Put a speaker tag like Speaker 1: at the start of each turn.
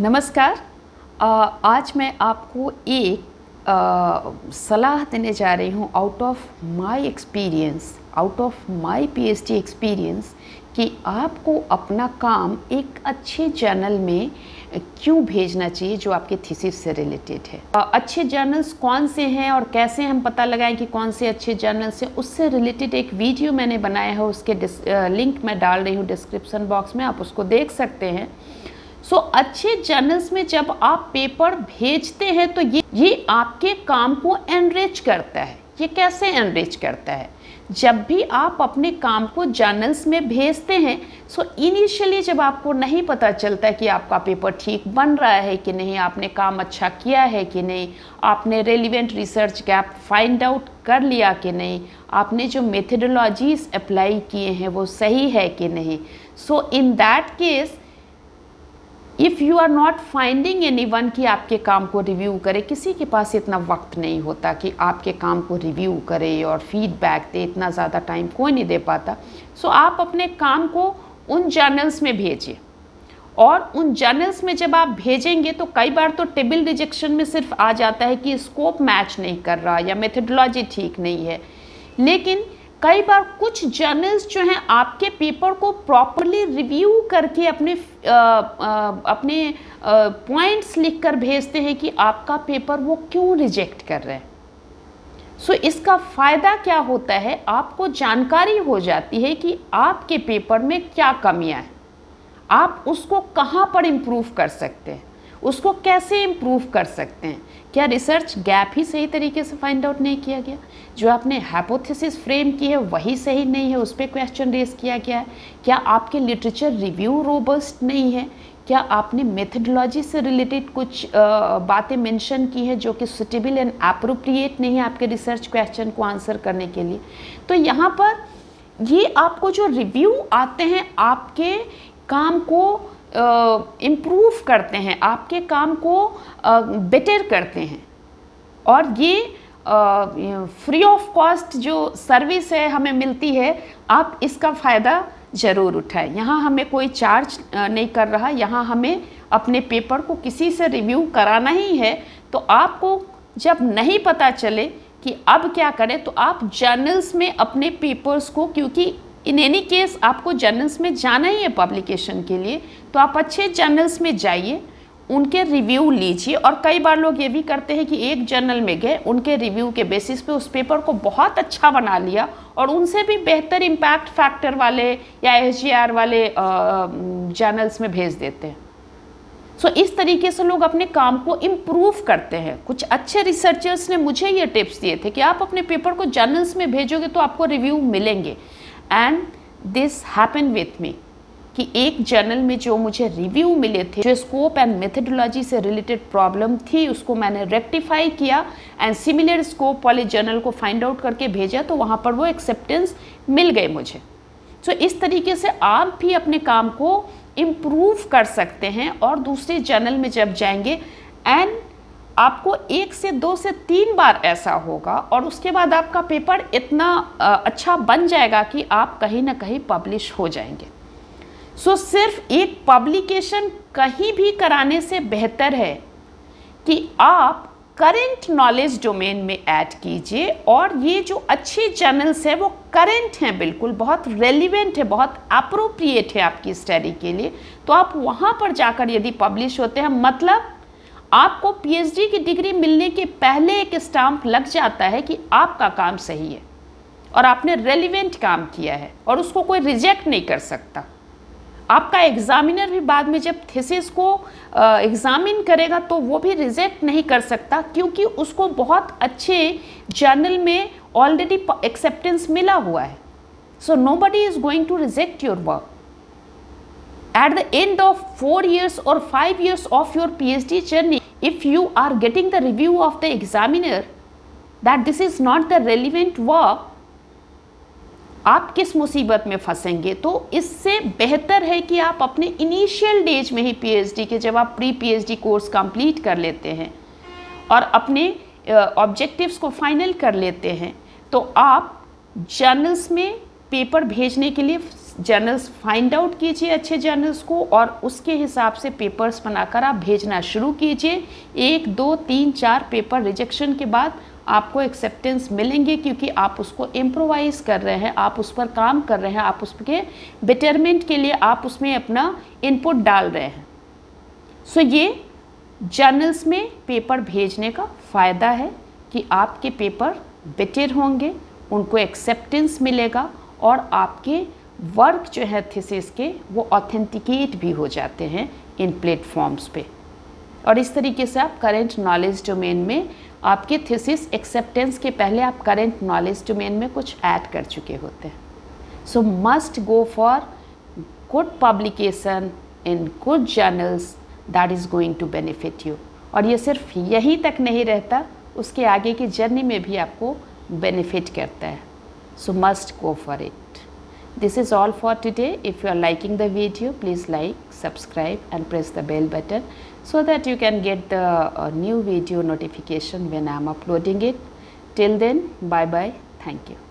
Speaker 1: नमस्कार। आज मैं आपको एक सलाह देने जा रही हूँ out of my experience, out of my PhD experience कि आपको अपना काम एक अच्छे जर्नल में क्यों भेजना चाहिए जो आपके थीसिस से रिलेटेड है। अच्छे जर्नल्स कौन से हैं और कैसे हम पता लगाएं कि कौन से अच्छे जर्नल्स हैं, उससे रिलेटेड एक वीडियो मैंने बनाया है। उसके लिंक मैं डाल रही हूँ डिस्क्रिप्शन बॉक्स में, आप उसको देख सकते हैं। अच्छे जर्नल्स में जब आप पेपर भेजते हैं तो ये आपके काम को एनरिच करता है। ये कैसे एनरिच करता है? जब भी आप अपने काम को जर्नल्स में भेजते हैं, इनिशियली जब आपको नहीं पता चलता कि आपका पेपर ठीक बन रहा है कि नहीं, आपने काम अच्छा किया है कि नहीं, आपने relevant research gap find out कर लिया कि नहीं, आपने जो मेथडोलॉजीज अप्लाई किए हैं वो सही है कि नहीं। In that case if you are not finding anyone कि आपके काम को रिव्यू करे, किसी के पास इतना वक्त नहीं होता कि आपके काम को रिव्यू करे और फीडबैक दे, इतना ज़्यादा टाइम कोई नहीं दे पाता। आप अपने काम को उन जर्नल्स में भेजिए, और उन जर्नल्स में जब आप भेजेंगे तो कई बार तो टेबल रिजेक्शन में सिर्फ आ जाता है कि स्कोप मैच नहीं कर रहा या मेथडोलॉजी ठीक नहीं है। लेकिन कई बार कुछ जर्नल्स जो हैं आपके पेपर को प्रॉपरली रिव्यू करके अपने पॉइंट्स लिखकर भेजते हैं कि आपका पेपर वो क्यों रिजेक्ट कर रहे हैं। इसका फ़ायदा क्या होता है, आपको जानकारी हो जाती है कि आपके पेपर में क्या कमियां हैं, आप उसको कहाँ पर इम्प्रूव कर सकते हैं, उसको कैसे इम्प्रूव कर सकते हैं। क्या रिसर्च गैप ही सही तरीके से फाइंड आउट नहीं किया गया? जो आपने हाइपोथेसिस फ्रेम की है वही सही नहीं है, उस पर क्वेश्चन रेज किया गया है? क्या आपके लिटरेचर रिव्यू रोबस्ट नहीं है? क्या आपने मेथडोलॉजी से रिलेटेड कुछ बातें मेंशन की है जो कि सुटेबल एंड एप्रोप्रिएट नहीं है आपके रिसर्च क्वेश्चन को आंसर करने के लिए? तो यहाँ पर ये आपको जो रिव्यू आते हैं आपके काम को इम्प्रूव करते हैं, आपके काम को बेटर करते हैं। और ये फ्री ऑफ कॉस्ट जो सर्विस है हमें मिलती है, आप इसका फ़ायदा ज़रूर उठाएं। यहाँ हमें कोई चार्ज नहीं कर रहा, यहाँ हमें अपने पेपर को किसी से रिव्यू कराना ही है। तो आपको जब नहीं पता चले कि अब क्या करें, तो आप जर्नल्स में अपने पेपर्स को, क्योंकि इन एनी केस आपको जर्नल्स में जाना ही है पब्लिकेशन के लिए, तो आप अच्छे जर्नल्स में जाइए, उनके रिव्यू लीजिए। और कई बार लोग ये भी करते हैं कि एक जर्नल में गए, उनके रिव्यू के बेसिस पे उस पेपर को बहुत अच्छा बना लिया और उनसे भी बेहतर इम्पैक्ट फैक्टर वाले या SGR वाले जर्नल्स में भेज देते हैं। इस तरीके से लोग अपने काम को इम्प्रूव करते हैं। कुछ अच्छे रिसर्चर्स ने मुझे ये टिप्स दिए थे कि आप अपने पेपर को जर्नल्स में भेजोगे तो आपको रिव्यू मिलेंगे। And this happen with me कि एक जर्नल में जो मुझे रिव्यू मिले थे, जो स्कोप एंड मेथडोलॉजी से रिलेटेड प्रॉब्लम थी, उसको मैंने रेक्टिफाई किया एंड सिमिलर स्कोप वाले जर्नल को फाइंड आउट करके भेजा, तो वहाँ पर वो एक्सेप्टेंस मिल गए मुझे। इस तरीके से आप भी अपने काम को इम्प्रूव कर सकते हैं। और दूसरे जर्नल में जब जाएंगे एंड आपको 1 से 2 से 3 बार ऐसा होगा और उसके बाद आपका पेपर इतना अच्छा बन जाएगा कि आप कहीं ना कहीं पब्लिश हो जाएंगे। सिर्फ एक पब्लिकेशन कहीं भी कराने से बेहतर है कि आप करेंट नॉलेज डोमेन में ऐड कीजिए, और ये जो अच्छे जर्नल्स हैं वो करेंट हैं, बिल्कुल बहुत रेलिवेंट है, बहुत अप्रोप्रिएट है आपकी स्टडी के लिए। तो आप वहाँ पर जाकर यदि पब्लिश होते हैं, मतलब आपको पीएचडी की डिग्री मिलने के पहले एक स्टाम्प लग जाता है कि आपका काम सही है और आपने रेलिवेंट काम किया है, और उसको कोई रिजेक्ट नहीं कर सकता। आपका एग्जामिनर भी बाद में जब थीसिस को एग्जामिन करेगा तो वो भी रिजेक्ट नहीं कर सकता, क्योंकि उसको बहुत अच्छे जर्नल में ऑलरेडी एक्सेप्टेंस मिला हुआ है। Nobody is going to reject your work. At the end of 4 years or 5 years of your PhD journey, if you are getting the review of the examiner that this is not the relevant work, आप किस मुसीबत में फंसेंगे। तो इससे बेहतर है कि आप अपने इनिशियल डेज में ही PhD के, जब आप प्री PhD कोर्स कंप्लीट कर लेते हैं और अपने ऑब्जेक्टिव्स को फाइनल कर लेते हैं, तो आप जर्नल्स में पेपर भेजने के लिए जर्नल्स फाइंड आउट कीजिए, अच्छे जर्नल्स को, और उसके हिसाब से पेपर्स बनाकर आप भेजना शुरू कीजिए। 1 2 3 4 पेपर रिजेक्शन के बाद आपको एक्सेप्टेंस मिलेंगे, क्योंकि आप उसको इम्प्रोवाइज़ कर रहे हैं, आप उस पर काम कर रहे हैं, आप उसके बेटरमेंट के लिए आप उसमें अपना इनपुट डाल रहे हैं। सो ये जर्नल्स में पेपर भेजने का फ़ायदा है कि आपके पेपर बेटर होंगे, उनको एक्सेप्टेंस मिलेगा, और आपके वर्क जो है थीसिस के वो ऑथेंटिकेट भी हो जाते हैं इन प्लेटफॉर्म्स पे। और इस तरीके से आप करेंट नॉलेज डोमेन में आपके थीसिस एक्सेप्टेंस के पहले आप करेंट नॉलेज डोमेन में कुछ ऐड कर चुके होते हैं। So must go for good publication in good journals, that is going to benefit you. और ये सिर्फ यहीं तक नहीं रहता, उसके आगे की जर्नी में भी आपको बेनिफिट करता है। सो must go for it. This is all for today. If you are liking the video, please like, subscribe and press the bell button so that you can get the new video notification when I am uploading it. Till then, bye bye. Thank you.